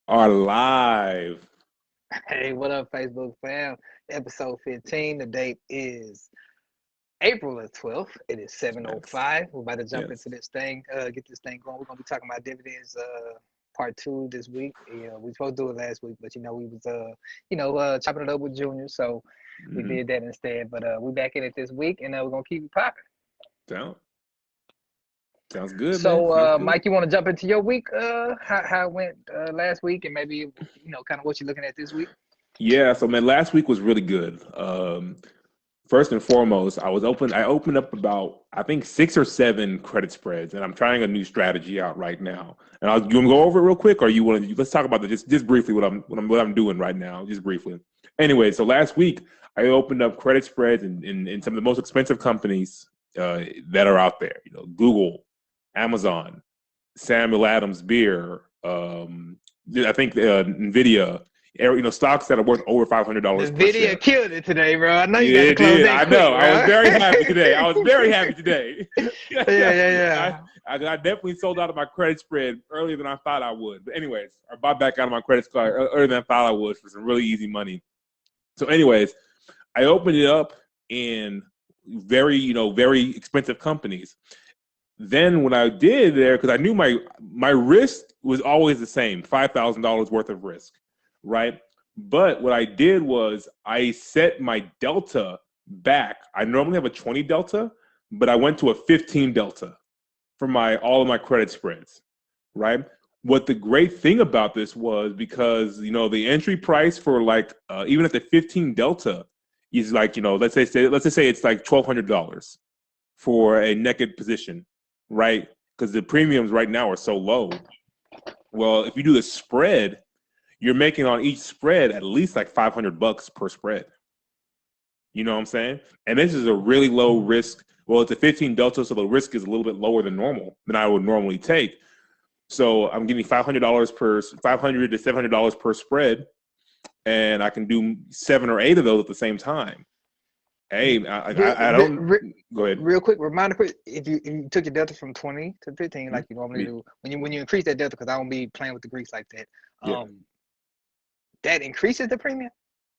are live. Hey, what up, Facebook fam? Episode 15. The date is April the 12th. It is 7:05. We're about to jump into this thing, get this thing going. We're gonna be talking about dividends, part 2 this week. We supposed to do it last week, but we was chopping it up with Junior, so we did that instead. But we're back in it this week, and we're gonna keep it popping. Sounds good. So, man. Mike, you want to jump into your week? How it went kind of what you're looking at this week? Yeah. So, man, last week was really good. First and foremost, I opened up about, I think, 6 or 7 credit spreads, and I'm trying a new strategy out right now. And you want to go over it real quick, or let's talk about just briefly what I'm doing right now, just briefly. Anyway, so last week I opened up credit spreads in some of the most expensive companies that are out there. Google, Amazon, Samuel Adams Beer, I think NVIDIA. Stocks that are worth over $500 per share. NVIDIA killed it today, bro. I know you got to close that quick, know. Bro. I was very happy today. Yeah. I definitely sold out of my credit spread earlier than I thought I would. But anyways, I bought back out of my credit card earlier than I thought I would for some really easy money. So anyways, I opened it up in very expensive companies. Then what I did there, because I knew my risk was always the same, $5,000 worth of risk, right? But what I did was I set my delta back. I normally have a 20 delta, but I went to a 15 delta for all of my credit spreads, right? What the great thing about this was, because the entry price for even at the 15 delta is let's just say it's like $1,200 for a naked position, right? Because the premiums right now are so low. Well, if you do the spread, you're making on each spread at least like $500 per spread. You know what I'm saying? And this is a really low risk. Well, it's a 15 delta, so the risk is a little bit lower than I would normally take. So I'm getting $500 to $700 per spread, and I can do 7 or 8 of those at the same time. Hey, I don't. Go ahead. Real quick, reminder quick. If you took your delta from 20 to 15, like you normally do, when you increase that delta, because I don't be playing with the Greeks like that. That increases the premium.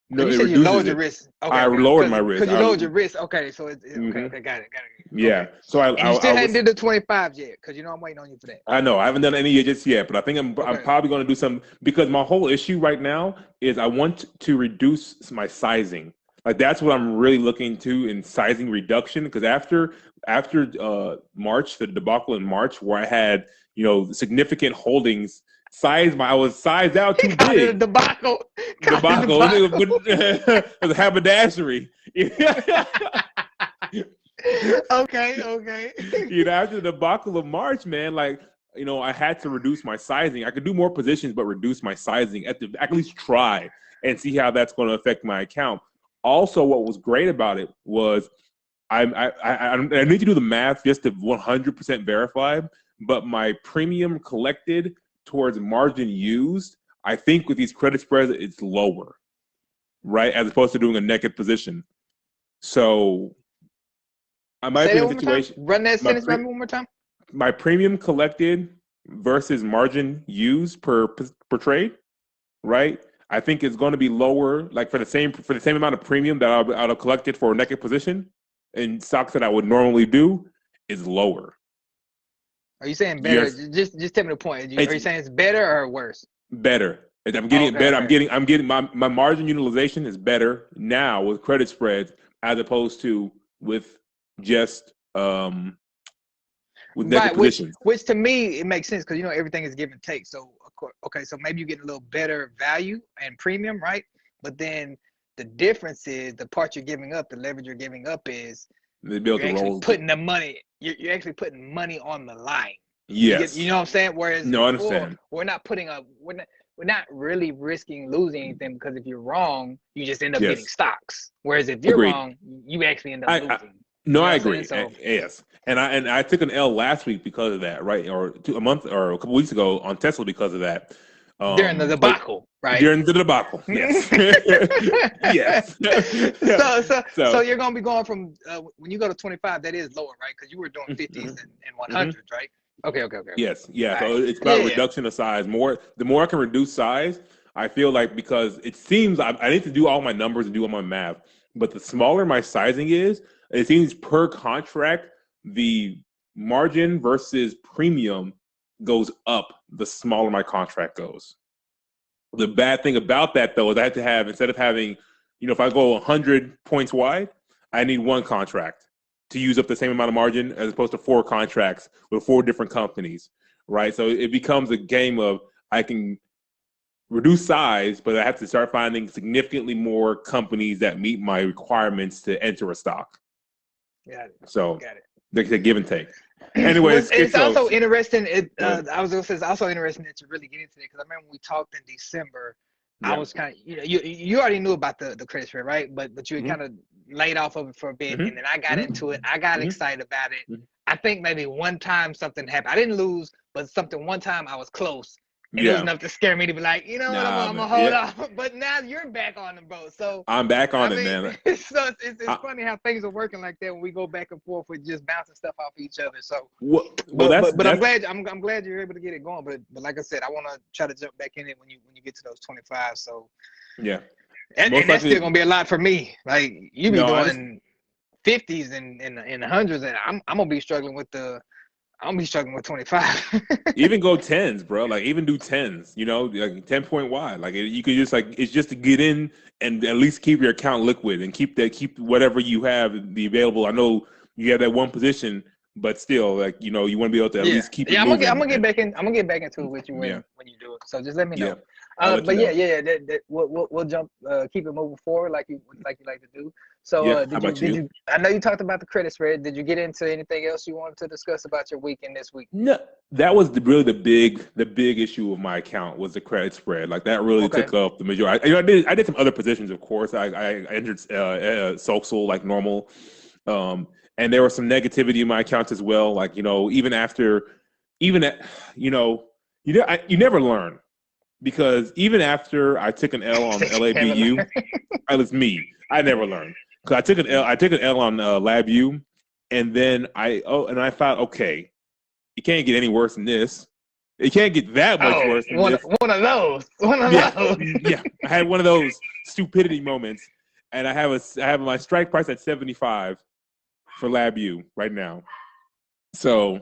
No, you said you lowered your risk. Okay, I lowered my risk. Because you lowered your risk. Okay, so okay, got it. Yeah. Okay. So you still hadn't did the 25 yet, because I'm waiting on you for that. I know I haven't done any just yet, but I think I'm probably going to do some, because my whole issue right now is I want to reduce my sizing. Like, that's what I'm really looking to in sizing reduction, because after March, the debacle in March, where I had significant holdings. I was sized out too big. Debacle. It was a haberdashery. Okay. After the debacle of March, man, I had to reduce my sizing. I could do more positions, but reduce my sizing at least try and see how that's going to affect my account. Also, what was great about it was I need to do the math just to 100% verify, but my premium collected towards margin used, I think with these credit spreads, it's lower, right? As opposed to doing a naked position. So I might be in a situation. Run that sentence by me one more time. My premium collected versus margin used per trade, right? I think it's going to be lower, like for the same amount of premium that I'll have collected for a naked position in stocks that I would normally do is lower. Are you saying better? Yes. Just tell me the point. Are you saying it's better or worse? Better. I'm getting it better. Okay. I'm getting my margin utilization is better now with credit spreads as opposed to with just with naked positions. Which to me it makes sense, because everything is give and take. So so maybe you get a little better value and premium, right? But then the difference is the part you're giving up, the leverage you're giving up is you're actually putting the money. You're actually putting money on the line. Yes. You know what I'm saying? Whereas I understand. We're not really risking losing anything, because if you're wrong, you just end up getting stocks. Whereas if you're wrong, you actually end up losing. I agree. Yes. And I took an L last week because of that, right? Or a month or a couple weeks ago on Tesla because of that. During the debacle, right? During the debacle, yes. Yes. So you're going to be going from, when you go to 25, that is lower, right? Because you were doing 50s and 100s, right? Okay. Yes, yeah. All So right. it's about Yeah. reduction of size. The more I can reduce size, I feel like, because it seems I need to do all my numbers and do all my math. But the smaller my sizing is, it seems per contract the margin versus premium goes up the smaller my contract goes. The bad thing about that, though, is I have to have, instead of having, if I go 100 points wide, I need one contract to use up the same amount of margin as opposed to four contracts with four different companies, right? So it becomes a game of, I can reduce size, but I have to start finding significantly more companies that meet my requirements to enter a stock. Got it. So Got it. the give and take. Well, Anyways, it's also interesting. I was gonna say it's also interesting that you really get into it because I remember when we talked in December. I was kind of, you already knew about the credit spread, right? But you had kind of laid off of it for a bit, and then I got into it. I got excited about it. I think maybe one time something happened. I didn't lose, but one time I was close. And it was enough to scare me to be like, what, I'm gonna hold off. But now you're back on them, bro. So I'm back on it, man. So it's funny how things are working like that when we go back and forth with just bouncing stuff off each other. So, but I'm glad you're able to get it going. But like I said, I want to try to jump back in it when you get to those 25. So yeah, and that's still gonna be a lot for me. Like you be doing 50s and hundreds, and I'm gonna be struggling with 25. Even go 10s, bro. Like even do 10s, like 10-point wide. Like you could just it's just to get in and at least keep your account liquid and keep whatever you have be available. I know you have that one position, but still, like you want to be able to at least keep it moving. I'm gonna get back into it with you when you do it. So just let me know. But we'll jump, keep it moving forward like you like to do. So did you? I know you talked about the credit spread. Did you get into anything else you wanted to discuss about your weekend this week? No, that was really the big issue with my account was the credit spread. Like that really took up the majority. I did some other positions, of course. I entered social like normal, and there was some negativity in my accounts as well. Like you never learn. Because even after I took an L on LABU, it was me. I never learned. Because I took an L on LabU, and then I thought, okay, it can't get any worse than this. It can't get that much worse than this. One of those. Yeah. I had one of those stupidity moments, and I have my strike price at 75 for LabU right now. So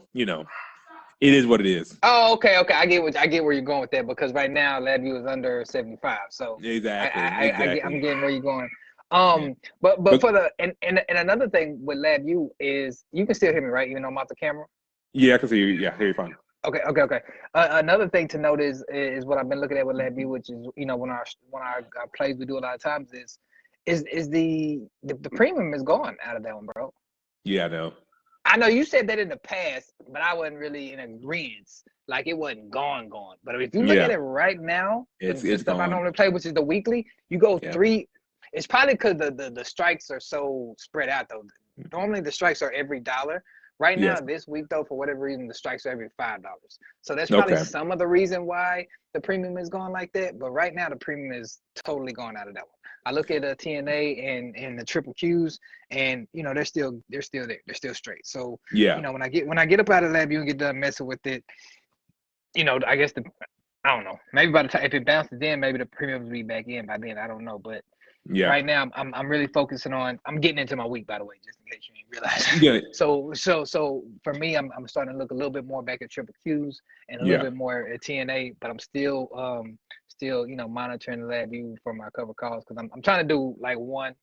it is what it is. Oh, okay. I get where you're going with that because right now LabU is under 75. So exactly. I'm getting where you're going. But for and another thing with LabU is you can still hear me, right? Even though I'm off the camera. Yeah, I can see you. Yeah, hear you fine. Okay. Another thing to note is what I've been looking at with LabU, which is when our plays we do a lot of times is the premium is gone out of that one, bro. Yeah, I know. I know you said that in the past, but I wasn't really in agreement. Like it wasn't gone. But if you look at it right now, it's the stuff gone. I normally play, which is the weekly, you go 3. It's probably because the strikes are so spread out though. Normally the strikes are every $1. Right now, this week though, for whatever reason, the strikes are every $5. So that's probably some of the reason why the premium is gone like that. But right now, the premium is totally gone out of that one. I look at the TNA and the triple Qs, and they're still there. They're still straight. So when I get up out of LabU and get done messing with it, I guess I don't know. Maybe by the time if it bounces in, maybe the premium will be back in by then. I don't know, but. Yeah. Right now, I'm really focusing on. I'm getting into my week, by the way, just in case you didn't realize. So for me, I'm starting to look a little bit more back at triple Qs and a little bit more at TNA, but I'm still monitoring the LabU for my cover calls because I'm trying to do like one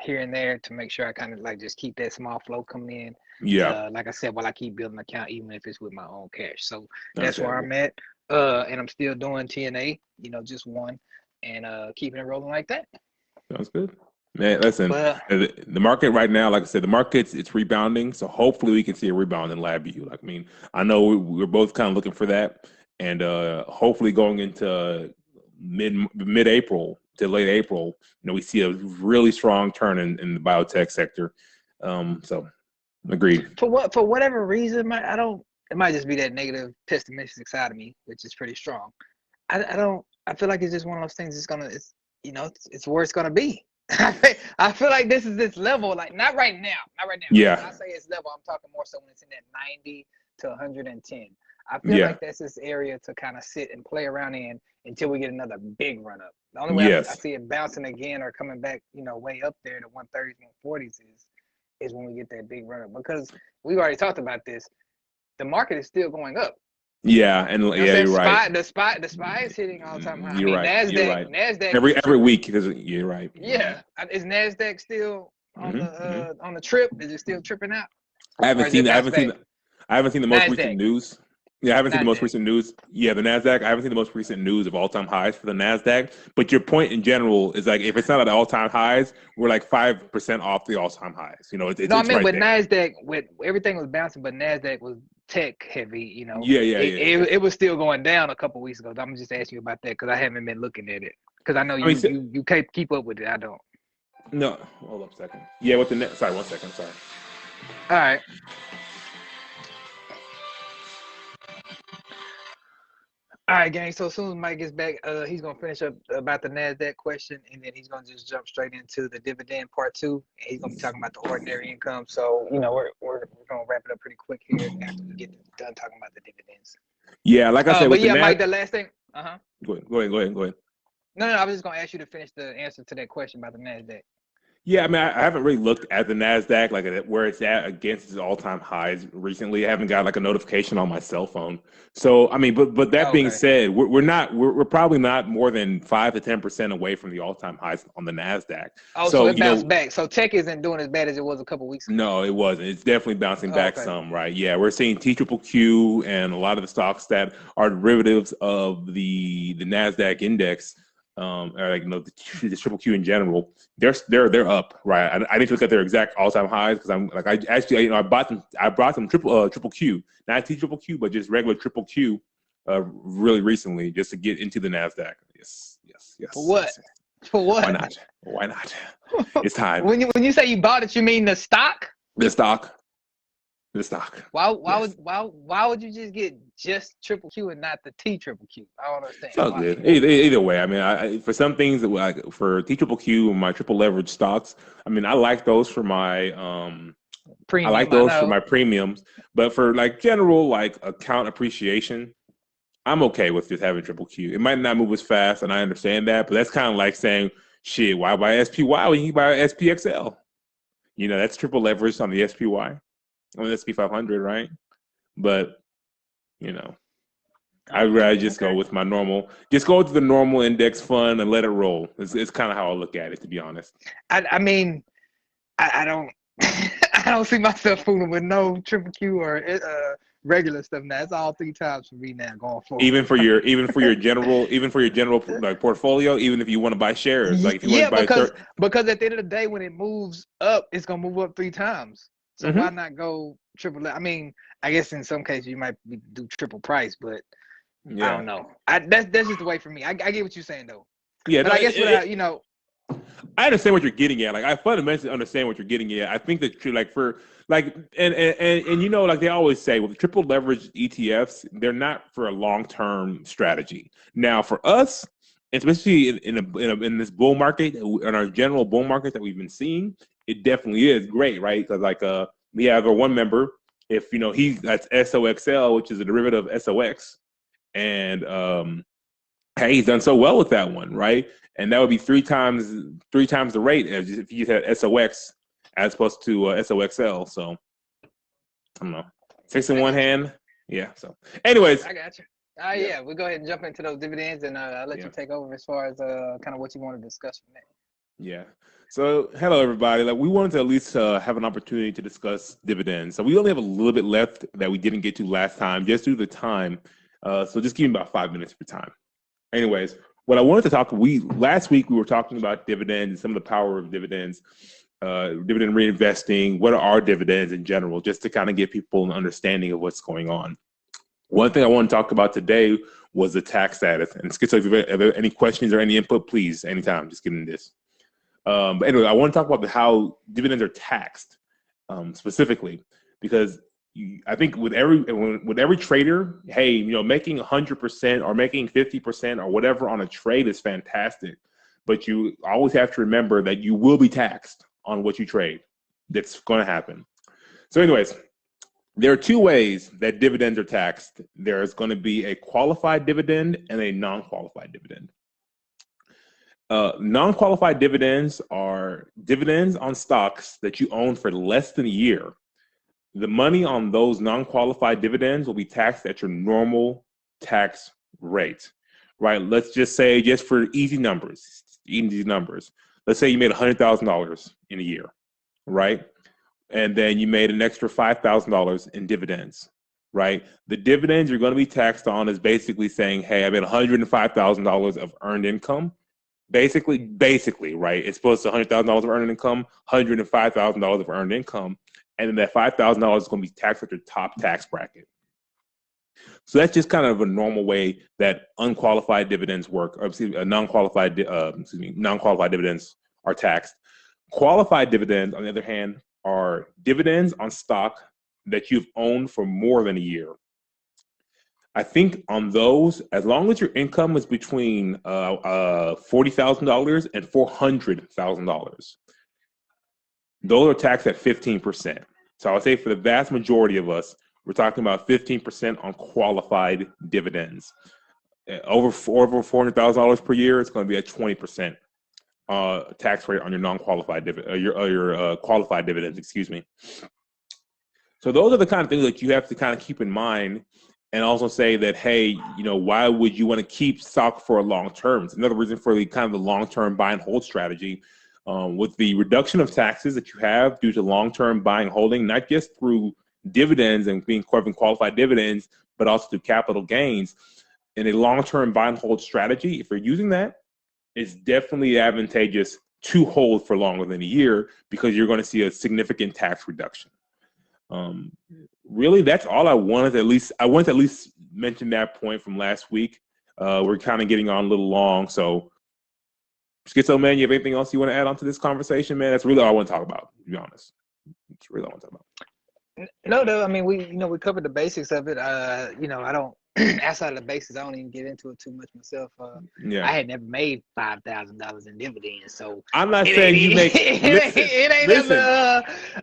here and there to make sure I kind of like just keep that small flow coming in. Yeah. Like I said, while I keep building an account, even if it's with my own cash. So that's where I'm at. And I'm still doing TNA, just one, and keeping it rolling like that. Sounds good. Man, listen, the market right now, like I said, it's rebounding. So hopefully we can see a rebound in LabU. Like, I mean, I know we're both kind of looking for that. And hopefully going into mid-April to late April, we see a really strong turn in the biotech sector. So agreed. For whatever reason, it might just be that negative pessimistic side of me, which is pretty strong. I feel like it's just one of those things it's where it's gonna be. I feel like this is this level, like not right now. Yeah. When I say it's level, I'm talking more so when it's in that 90 to 110. I feel like that's this area to kind of sit and play around in until we get another big run up. The only way I see it bouncing again or coming back, way up there to 130s, 140s is when we get that big run up, because we've already talked about this. The market is still going up. Yeah, and you're right. The SPY is hitting all-time high. You're right. NASDAQ every week, because you're right. Yeah, is NASDAQ still on the trip? Is it still tripping out? I haven't seen the most recent news. Yeah, I haven't seen the most recent news. Yeah, the NASDAQ. I haven't seen the most recent news of all-time highs for the NASDAQ. But your point in general is like, if it's not at all-time highs, we're like 5% off the all-time highs. With NASDAQ, with everything was bouncing, but NASDAQ was tech heavy. It was still going down a couple weeks ago. I'm just asking you about that because I haven't been looking at it. Because I know you can't keep up with it. I don't. No, hold up a second. Yeah, with the sorry, 1 second. Sorry. All right. All right, gang. So as soon as Mike gets back, he's gonna finish up about the NASDAQ question, and then he's gonna just jump straight into the dividend part 2. And he's gonna be talking about the ordinary income. So we're gonna wrap it up pretty quick here after we get done talking about the dividends. Yeah, like I said, but Mike, the last thing. Go ahead. No, I was just gonna ask you to finish the answer to that question about the NASDAQ. Yeah, I mean, I haven't really looked at the NASDAQ, like where it's at against its all-time highs recently. I haven't got like a notification on my cell phone. So, I mean, but that being said, we're probably not more than 5 to 10% away from the all-time highs on the NASDAQ. Oh, so it bounced back. So tech isn't doing as bad as it was a couple weeks ago. No, it wasn't. It's definitely bouncing back some, right? Yeah, we're seeing TQQQ and a lot of the stocks that are derivatives of the NASDAQ index. Or the triple Q in general, they're up, right? I need to look at their exact all-time highs because I'm like, I bought them triple Q, not triple Q, but just regular triple Q, really recently, just to get into the NASDAQ. Yes. For what? For what? Why not? It's time. When you say you bought it, you mean the stock? The stock. Why would you just get just triple Q and not the T triple Q? I don't understand. It's all good. Either way, I mean, for some things, like for T triple Q and my triple leverage stocks, I mean, I like those for my premium. I like those for my premiums, but for like general like account appreciation, I'm okay with just having triple Q. It might not move as fast, and I understand that, but that's kind of like saying, shit, why buy SPY when you can buy SPXL? That's triple leverage on the SPY. On the SP 500, right? But I'd rather just go with my normal. Just go to the normal index fund and let it roll. It's kind of how I look at it, to be honest. I mean, I don't I don't see myself fooling with no triple Q or regular stuff. Now it's all 3 times for me now going forward. Even for your general like portfolio. Even if you want to buy shares, like if you want to buy because at the end of the day, when it moves up, it's gonna move up 3 times. So why not go triple? I mean, I guess in some cases you might do triple price, but I don't know. That's just the way for me. I get what you're saying though. Yeah, but I guess I understand what you're getting at. Like I fundamentally understand what you're getting at. I think that and they always say with triple leverage ETFs, they're not for a long-term strategy. Now for us, especially in this bull market, in our general bull market that we've been seeing, it definitely is great, right? Because we have our one member, if that's SOXL, which is a derivative of SOX, and he's done so well with that one, right? And that would be 3 times the rate as if you had SOX as opposed to SOXL. So I don't know, 6 in one hand, yeah. So, anyways, I got you. Yeah, we'll go ahead and jump into those dividends, and I'll let you take over as far as kind of what you want to discuss from there. Yeah. So, hello everybody. Like we wanted to at least have an opportunity to discuss dividends. So we only have a little bit left that we didn't get to last time, just due to the time. So just give me about 5 minutes per time. Anyways, what I wanted to talk, last week we were talking about dividends and some of the power of dividends, dividend reinvesting. What are our dividends in general, just to kind of give people an understanding of what's going on. One thing I want to talk about today was the tax status. And Schizzo, if you have any questions or any input, please, anytime, just get in this. But anyway, I want to talk about how dividends are taxed specifically, because I think with every trader, hey, making 100% or making 50% or whatever on a trade is fantastic, but you always have to remember that you will be taxed on what you trade. That's going to happen. So anyways, There are two ways that dividends are taxed. There's going to be a qualified dividend and a non-qualified dividend. Non-qualified dividends are dividends on stocks that you own for less than a year. The money on those non-qualified dividends will be taxed at your normal tax rate, right? Let's just say, just for easy numbers, let's say you made $100,000 in a year, right? And then you made an extra $5,000 in dividends, right? The dividends you're going to be taxed on is basically saying, hey, I made $105,000 of earned income. Basically, right? It's supposed to $100,000 of earned income, $105,000 of earned income, and then that $5,000 is going to be taxed at your top tax bracket. So that's just kind of a normal way that unqualified dividends work, or non-qualified dividends are taxed. Qualified dividends, on the other hand, are dividends on stock that you've owned for more than a year. I think on those, as long as your income is between $40,000 and $400,000, those are taxed at 15%. So I would say for the vast majority of us, we're talking about 15% on qualified dividends. Over $400,000 per year, it's going to be a 20% tax rate on your non-qualified your qualified dividends, excuse me. So those are the kind of things that you have to kind of keep in mind, and also say that, hey, why would you want to keep stock for a long term? It's another reason for the kind of the long-term buy and hold strategy. With the reduction of taxes that you have due to long-term buying and holding, not just through dividends and being qualified dividends, but also through capital gains. In a long-term buy and hold strategy, if you're using that, it's definitely advantageous to hold for longer than a year, because you're going to see a significant tax reduction. Really, that's all I wanted to at least mention that point from last week. We're kind of getting on a little long, so Schizzo, man, you have anything else you want to add on to this conversation, man? That's really all I want to talk about, to be honest. It's really all I want to talk about. No, I mean, we covered the basics of it. I don't, outside of the basics, I don't even get into it too much myself. I had never made $5,000 in dividends, so I'm not saying you make.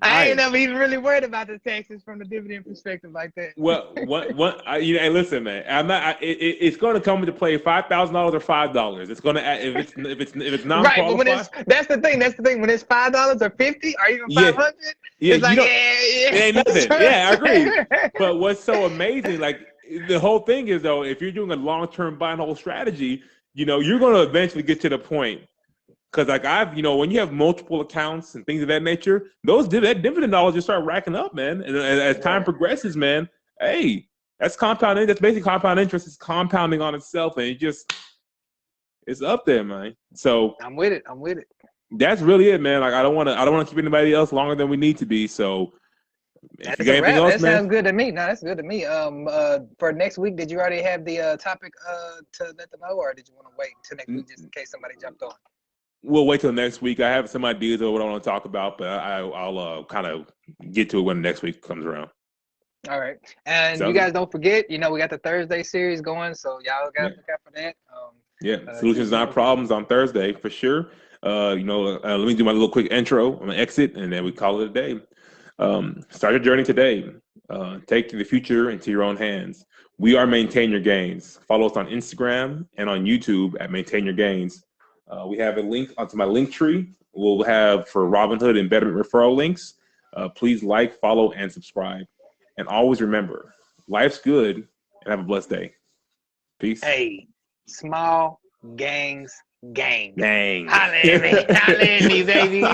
I ain't never even really worried about the taxes from the dividend perspective like that. Well, hey, listen, man. I'm not. It's going to come into play $5,000 or $5. It's going to if it's not right. But when that's the thing. When it's $5 or $50 or even $500, it's like it ain't nothing. Yeah, I agree. But what's so amazing, like, the whole thing is, though, if you're doing a long-term buy and hold strategy, you're going to eventually get to the point. Because, like, when you have multiple accounts and things of that nature, that dividend dollars just start racking up, man. And as time progresses, man, hey, that's compounding. That's basically compound interest. It's compounding on itself, and it's up there, man. So I'm with it. That's really it, man. Like, I don't want to keep anybody else longer than we need to be. So. That sounds good to me. No, that's good to me. For next week, did you already have the topic to let them know, or did you want to wait till next week just in case somebody jumped on? We'll wait till next week. I have some ideas of what I want to talk about, but I'll kind of get to it when next week comes around. All right, and you guys don't forget, we got the Thursday series going, so y'all got to look out for that. Solutions Not Problems on Thursday for sure. Let me do my little quick intro. I'm gonna exit, and then we call it a day. Start your journey today. Take the future into your own hands. We are Maintain Your Gains. Follow us on Instagram and on YouTube at Maintain Your Gains. We have a link onto my Linktree. We'll have for Robinhood and Betterment referral links. Please like, follow, and subscribe. And always remember, life's good, and have a blessed day. Peace. Hey, small gangs, gang. Gang. Holla at me, baby.